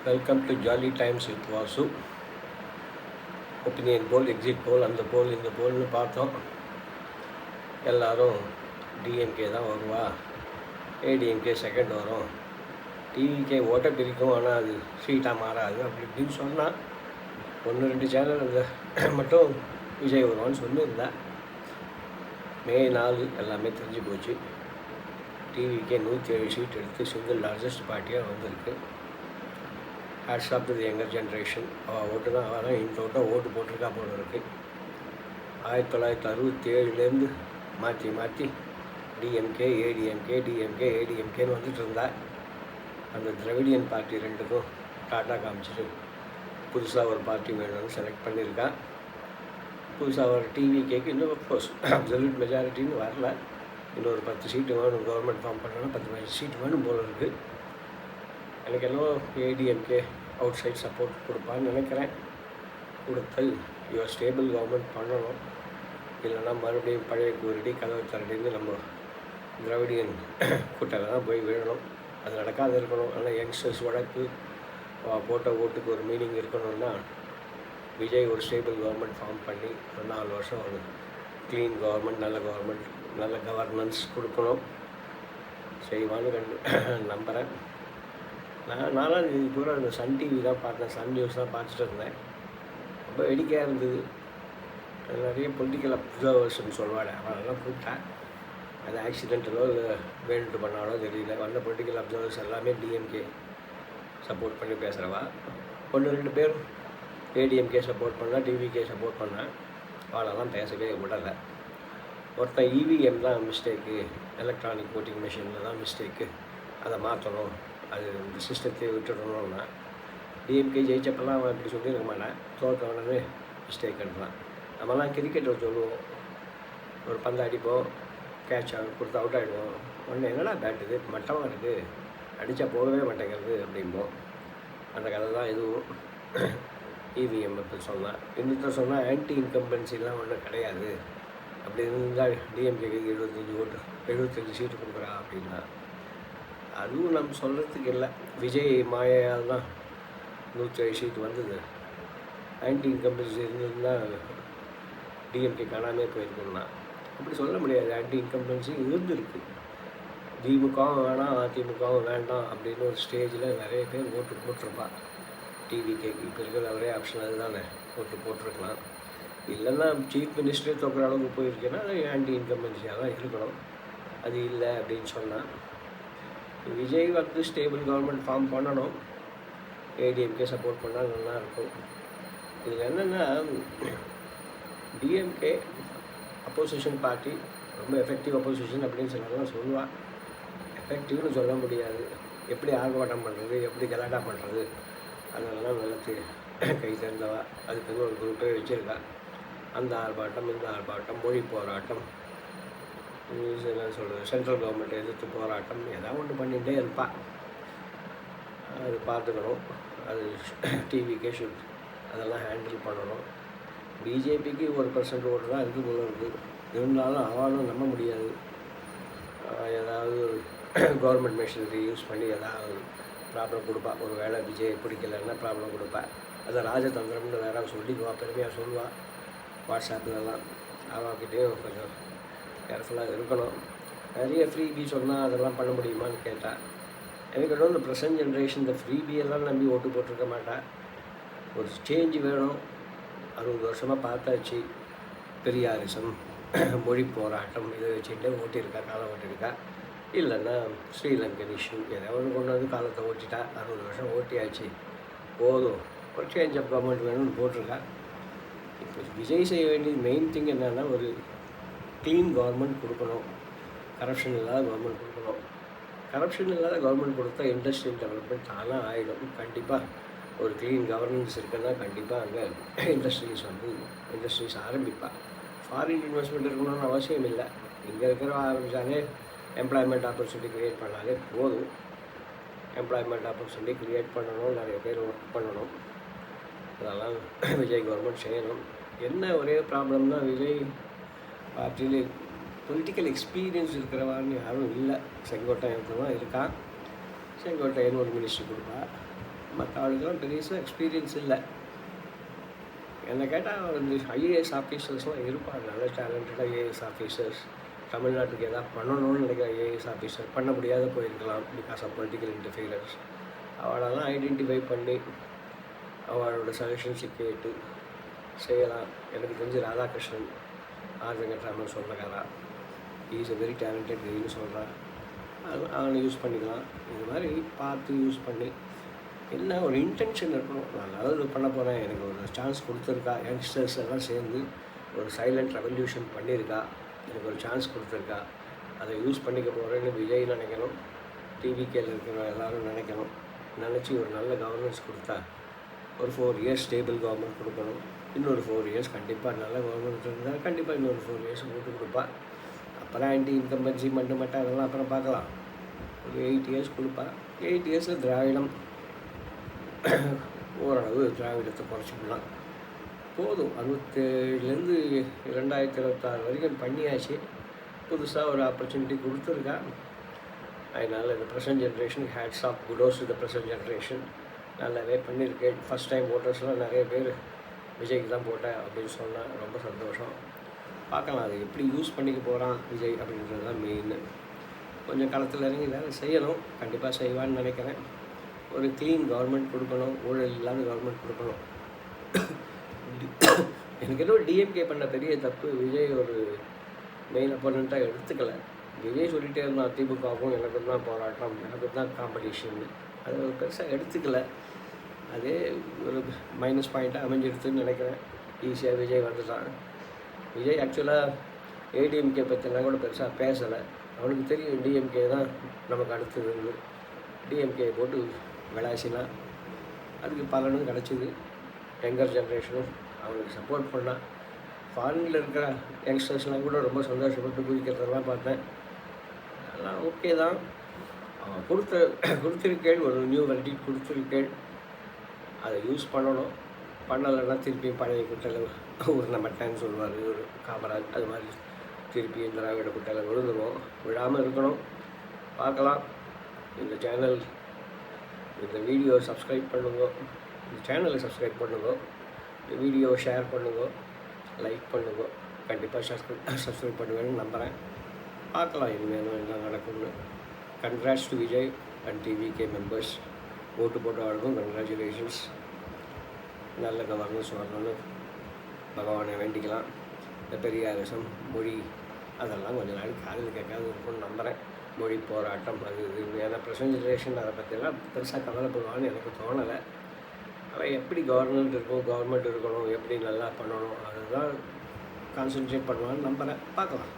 Welcome to jolly times with Vasu. Opinion pole, exit போல், அந்த போல் இந்த போல்னு பார்த்தோம். எல்லோரும் டிஎம்கே தான் வருவா, ஏடிஎம்கே செகண்ட் வரும், டிவிகே ஓட்ட பிரிக்கும், ஆனால் அது சீட்டாக மாறாது அப்படி இப்படின்னு சொன்னால் 1-2 சேனல் அந்த மட்டும் விஜய் வருவான்னு சொல்லியிருந்தேன். மே 4 எல்லாமே தெரிஞ்சு போச்சு. டிவிக்கே 107 சீட் எடுத்து சிங்கிள் லார்ஜஸ்ட் பார்ட்டியாக வந்திருக்கு. Hats off to the younger generation. அவள் ஓட்டு தான் அவள் இந்த ஓட்டம் ஓட்டு போட்டிருக்கா போல இருக்குது. 1967 மாற்றி டிஎம்கே ஏடிஎம்கேன்னு வந்துட்டு இருந்தா. அந்த திராவிடியன் பார்ட்டி ரெண்டுக்கும் டாட்டா காமிச்சிட்டு புதுசாக ஒரு பார்ட்டி வேணும்னு செலக்ட் பண்ணியிருக்கா. புதுசாக ஒரு டிவிகேக்கு இன்னும் அஃப்கோர்ஸ் அப்சல்யூட் மெஜாரிட்டின்னு வரல. இன்னொரு 10 சீட்டு வேணும். கவர்மெண்ட் ஃபார்ம் பண்ணணும், 10-15 சீட்டு வேணும் போல இருக்குது. எனக்கு என்னவோ ஏடிஎம்கே அவுட் சைட் சப்போர்ட் கொடுப்பான்னு நினைக்கிறேன். கொடுத்து யுவர் ஸ்டேபிள் கவர்மெண்ட் பண்ணணும். இல்லைன்னா மறுபடியும் பழைய கூரடி கதவை தரடின்னு நம்ம திராவிடியன் கூட்டத்தில் தான் போய் விழணும். அது நடக்காது இருக்கணும். ஆனால் யங்ஸ்டர்ஸ் வழக்கு போட்ட ஓட்டுக்கு ஒரு மீனிங் இருக்கணும்னா விஜய் ஒரு ஸ்டேபிள் கவர்மெண்ட் ஃபார்ம் பண்ணி ஒரு 4 வருஷம் ஒரு க்ளீன் கவர்மெண்ட், நல்ல கவர்னன்ஸ் கொடுக்கணும். செய்வான்னு நம்புகிறேன். நானும் இது பூரா இந்த சன் டிவி தான் பார்த்தேன், சன் நியூஸ் தான் பார்த்துட்டு இருந்தேன். ரொம்ப வேடிக்கையாக இருந்தது. நிறைய பொலிட்டிக்கல் அப்சர்வர்ஸ்ன்னு சொல்லுவாள், அவனெல்லாம் கூப்பிட்டேன். அது ஆக்சிடென்டலோ இல்லை வேணுட்டு பண்ணாலோ தெரியல. வந்த பொலிட்டிக்கல் அப்சர்வர்ஸ் எல்லாமே டிஎம்கே சப்போர்ட் பண்ணி பேசுகிறவா. 1-2 பேர் ஏடிஎம்கே சப்போர்ட் பண்ணால், டிவிகே சப்போர்ட் பண்ணேன். அவளெல்லாம் பேசவே விடலை. ஒருத்தன் இவிஎம் தான் மிஸ்டேக்கு, எலக்ட்ரானிக் ஓட்டிங் மிஷினில் தான் மிஸ்டேக்கு, அதை மாற்றணும், அது இந்த சிஸ்டத்தை விட்டுடணும்னா டிஎம்கே ஜெயிச்சப்பெல்லாம் அவன் இப்படி சொல்லியிருக்க மாட்டேன். தோற்றவனே மிஸ்டேக்குன்றான். நம்மலாம் கிரிக்கெட்டில் சொல்லுவோம், ஒரு பந்து அடிப்போம், கேட்ச் கொடுத்து அவுட் ஆகிடுவோம். ஒன்று என்னடா பேட் இது மட்டமாக இருக்குது, அடித்தா போகவே மாட்டேங்கிறது அப்படிம்போம். அந்த கதை தான் இதுவும். இவிஎம் இப்போ சொன்னால் இன்னொருத்தர் சொன்னால் ஆன்டி இன்கம்பன்சிலாம் ஒன்றும் கிடையாது. அப்படி இருந்தால் டிஎம்கேக்கு 75 சீட்டு கொடுக்குறா அப்படின்னா அதுவும் நம்ம சொல்கிறதுக்கு இல்லை. விஜய் மாயால் தான் 107 சீட்டு வந்தது. ஆன்டி இன்கம்பன்சி இருந்ததுன்னா டிஎம்கே காணாமே போயிருக்குன்னா அப்படி சொல்ல முடியாது. ஆன்டி இன்கம்பன்சி இருந்துருக்கு. திமுகவும் வேணாம், அதிமுகவும் வேண்டாம் அப்படின்னு ஒரு ஸ்டேஜில் நிறைய பேர் ஓட்டு போட்டிருப்பா டிவிகேக்கு. இப்போ இருக்கிற ஒரே ஆப்ஷன் அதுதானே, ஓட்டு போட்டிருக்கலாம். இல்லைன்னா சீஃப் மினிஸ்டரே தோக்குற அளவுக்கு போயிருக்கேன்னா அது ஆன்டி இன்கம்பன்சியாக தான் இருக்கணும். அது இல்லை அப்படின்னு சொன்னால் விஜய் வந்து ஸ்டேபிள் கவர்மெண்ட் ஃபார்ம் பண்ணணும். ஏடிஎம்கே சப்போர்ட் பண்ணால் நல்லாயிருக்கும். இதில் என்னென்னா டிஎம்கே அப்போசிஷன் பார்ட்டி ரொம்ப எஃபெக்டிவ் அப்போசிஷன் அப்படின்னு சிலர்லாம் சொல்லுவாள். எஃபெக்டிவ்னு சொல்ல முடியாது. எப்படி ஆர்ப்பாட்டம் பண்ணுறது, எப்படி கலாட்டா பண்ணுறது, அதெல்லாம் வளர்த்து கை சேர்ந்தவா. அதுக்கு ஒரு குரூப்பே வச்சுருக்கா. அந்த ஆர்ப்பாட்டம், இந்த ஆர்ப்பாட்டம், மொழி போராட்டம், என்ன சொல்கிறது, சென்ட்ரல் கவர்மெண்ட்டை எதிர்த்து போராட்டம், ஏதாவது ஒன்று பண்ணிகிட்டே இருப்பாள். அது பார்த்துக்கணும். அது டிவிக்கே ஷுட் அதெல்லாம் ஹேண்டில் பண்ணணும். பிஜேபிக்கு 1% ஓட்டு தான் இருக்குது போல இருக்குது. இருந்தாலும் அவளும் நம்ப முடியாது. ஏதாவது கவர்மெண்ட் மிஷினரி யூஸ் பண்ணி ஏதாவது ப்ராப்ளம் கொடுப்பா. ஒரு வேளை விஜய் பிடிக்கலைன்னா ப்ராப்ளம் கொடுப்பா. அதை ராஜதந்திரம்னு வேற சொல்லிக்குவா, பெருமையாக சொல்லுவாள் வாட்ஸ்அப்லலாம். அவகிட்டையும் கொஞ்சம் கேர்ஃபுல்லாக இருக்கணும். நிறைய ஃப்ரீபி சொன்னால் அதெல்லாம் பண்ண முடியுமான்னு கேட்டால் எனக்கு இந்த ப்ரெசன்ட் ஜென்ரேஷன் இந்த ஃப்ரீபியெல்லாம் நம்பி ஓட்டு போட்டிருக்க மாட்டேன். ஒரு சேஞ்சு வேணும். 60 வருஷமாக பார்த்தாச்சு. பெரியாரிசம், மொழி போராட்டம் இதை வச்சுட்டு ஓட்டியிருக்கா, காலம் ஓட்டியிருக்கா. இல்லைன்னா ஸ்ரீலங்கன் இஷ்யூ ஏதாவது ஒன்று கொண்டு வந்து காலத்தை ஓட்டிட்டா. 60 வருஷம் ஓட்டியாச்சு, போதும், ஒரு சேஞ்ச் ஆஃப் கவர்மெண்ட் வேணும்னு போட்டிருக்கா. இப்போ விஜய் செய்ய வேண்டியது மெயின் திங் என்னென்னா ஒரு க்ளீன் கவர்மெண்ட் கொடுக்கணும். கரப்ஷன் இல்லாத கவர்மெண்ட் கொடுக்கணும். கரப்ஷன் இல்லாத கவர்மெண்ட் கொடுத்தா இண்டஸ்ட்ரியல் டெவலப்மெண்ட் தானாக ஆகிடும். கண்டிப்பாக ஒரு க்ளீன் கவர்னன்ஸ் இருக்குன்னா கண்டிப்பாக அங்கே இண்டஸ்ட்ரீஸ் ஆரம்பிப்பா. ஃபாரின் இன்வெஸ்ட்மெண்ட் இருக்கணும்னு அவசியம் இல்லை. இங்கே இருக்கிற ஆரம்பித்தாலே எம்ப்ளாய்மெண்ட் ஆப்பர்ச்சுனிட்டி க்ரியேட் பண்ணாலே போதும். எம்ப்ளாய்மெண்ட் ஆப்பர்ச்சுனிட்டி க்ரியேட் பண்ணணும், நிறைய பேர் ஒர்க் பண்ணணும். அதெல்லாம் விஜய் கவர்மெண்ட் செய்யணும். என்ன ஒரே ப்ராப்ளம்னா விஜய் பார்ட்டியில் பொலிட்டிக்கல் எக்ஸ்பீரியன்ஸ் இருக்கிறவான்னு யாரும் இல்லை. செங்கோட்டையன் தான் இருக்கான். செங்கோட்டையன் ஒரு மினிஸ்டர் கொடுப்பா. மற்ற ஆளுக்கெல்லாம் பெருசாக எக்ஸ்பீரியன்ஸ் இல்லை. என்னை கேட்டால் இந்த ஐஏஎஸ் ஆஃபீஸர்ஸ்லாம் இருப்பாங்க, நல்ல டேலண்டடாக ஐஏஎஸ் ஆஃபீஸர்ஸ். தமிழ்நாட்டுக்கு எதாவது பண்ணணும்னு நினைக்கிற ஐஏஎஸ் ஆஃபீஸர் பண்ண முடியாத போயிருக்கலாம் பிகாஸ் ஆஃப் பொலிட்டிக்கல் இன்டர்ஃபியரன்ஸ். அவளெல்லாம் ஐடென்டிஃபை பண்ணி அவளோட சஜஷன்ஸை கேட்டு செய்யலாம். எனக்கு தெரிஞ்சு ராதாகிருஷ்ணன் ஆர்வங்கட்டாமல் சொன்னக்காரா, இஸ் எ வெரி டேலண்டட் கைன்னு சொல்கிறான். அவனை யூஸ் பண்ணிக்கலாம். இது மாதிரி பார்த்து யூஸ் பண்ணி என்ன ஒரு இன்டென்ஷன் இருக்கணும். நான் நல்லது பண்ண போகிறேன், எனக்கு ஒரு சான்ஸ் கொடுத்துருக்கா, யங்ஸ்டர்ஸ் எல்லாம் சேர்ந்து ஒரு சைலண்ட் ரெவல்யூஷன் பண்ணியிருக்கா, எனக்கு ஒரு சான்ஸ் கொடுத்துருக்கா, அதை யூஸ் பண்ணிக்க போகிறேன்னு விஜய் நினைக்கணும், டிவிகேல இருக்கிற எல்லோரும் நினைக்கணும். நினச்சி ஒரு நல்ல கவர்னன்ஸ் கொடுத்தா ஒரு 4 years ஸ்டேபிள் கவர்மெண்ட் கொடுக்கணும். இன்னொரு 4 years கண்டிப்பாக நல்ல கவர்மெண்ட் இருந்தால் கண்டிப்பாக இன்னொரு 4 years போட்டு கொடுப்பா. அப்புறம் ஆன்டி இன்கம்பன்சி மட்டும் அதெல்லாம் அப்புறம் பார்க்கலாம். ஒரு 8 years கொடுப்பா. 8 years திராவிடம் ஓரளவு திராவிடத்தை குறைச்சிக்கலாம். போதும். 67லேருந்து 2026 வரைக்கும் பண்ணியாச்சு. புதுசாக ஒரு ஆப்பர்ச்சுனிட்டி கொடுத்துருக்கா. அதனால் இந்த present generation hats off kudos the present generation. நல்லாவே பண்ணியிருக்கேன். ஃபஸ்ட் டைம் ஓட்டர்ஸ்லாம் நிறைய பேர் விஜய்க்கு தான் போட்டேன் அப்படின்னு சொன்னால் ரொம்ப சந்தோஷம். பார்க்கலாம் அது எப்படி யூஸ் பண்ணிக்க போகிறான் விஜய் அப்படின்றது தான் மெயின். கொஞ்சம் களத்தில் இறங்கி வேலை செய்யணும். கண்டிப்பாக செய்வான்னு நினைக்கிறேன். ஒரு க்ளீன் கவர்மெண்ட் கொடுக்கணும், ஊழல் இல்லாத கவர்மெண்ட் கொடுக்கணும். எனக்கு ஏதோ டிஎம்கே பண்ண பெரிய தப்பு விஜய் ஒரு மெயின் அப்போனண்ட்டாக எடுத்துக்கலை. விஜய் சொல்லிகிட்டே இருந்தான் திமுகவும் எனக்கு தான் போராட்டம், எனக்கு தான் காம்படிஷன். அது ஒரு பெருசாக எடுத்துக்கலை. அதே ஒரு மைனஸ் பாயிண்ட்டாக அமைஞ்சிடுதுன்னு நினைக்கிறேன். ஈஸியாக விஜய் வந்துட்டான். விஜய் ஆக்சுவலாக ஏடிஎம்கே பற்றிலாம் கூட பெருசாக பேசலை. அவனுக்கு தெரியும் டிஎம்கே தான் நமக்கு அடுத்ததுன்னு. டிஎம்கே போட்டு விளாசினா அதுக்கு பலனும் கிடச்சிது. யங்கர் ஜென்ரேஷனும் அவனுக்கு சப்போர்ட் பண்ணால். ஃபாரினில் இருக்கிற யங்ஸ்டர்ஸ்லாம் கூட ரொம்ப சந்தோஷப்பட்டு குதிக்கிறதெல்லாம் பார்த்தேன். அதெல்லாம் ஓகே தான். அவன் கொடுத்துருக்கேள், ஒரு நியூ வெரைட்டி கொடுத்துருக்கேள். அதை யூஸ் பண்ணணும். பண்ணலைன்னா திருப்பி பழைய குட்டையில் ஊரில் மட்டேன்னு சொல்லுவார் ஒரு காமராஜ். அது மாதிரி திருப்பி திராவிட குட்டையில் விழுந்துருவோம். விழாமல் இருக்கணும். பார்க்கலாம். இந்த சேனல், இந்த வீடியோ சப்ஸ்கிரைப் பண்ணுங்க, இந்த சேனலை சப்ஸ்கிரைப் பண்ணுங்க, இந்த வீடியோவை ஷேர் பண்ணுங்க, லைக் பண்ணுங்க. கண்டிப்பாக சப்ஸ்கிரைப் பண்ணுவேன்னு நம்புகிறேன். பார்க்கலாம் இனிமேலும் என்ன நடக்கும்னு. Congrats to Vijay and TVK members. ஓட்டு போட்டு ஆளுக்கும் கங்க்ராச்சுலேஷன்ஸ். நல்ல கவர்னன்ஸ் வரணும்னு பகவானை வேண்டிக்கலாம். இந்த பெரியாரிசம் மொழி அதெல்லாம் கொஞ்சம் நாளைக்கு காதில் கேட்காது இருக்கும்னு நம்புகிறேன். மொழி போராட்டம் அது இது. ஏன்னா ப்ரெசன்ட் ஜென்ரேஷன் அதை பற்றிலாம் பெருசாக கவலைப்படுவான்னு எனக்கு தோணலை. ஆனால் எப்படி கவர்மெண்ட் இருக்கணும், எப்படி நல்லா பண்ணணும், அதுதான் கான்சன்ட்ரேட் பண்ணுவான்னு நம்புகிறேன். பார்க்கலாம்.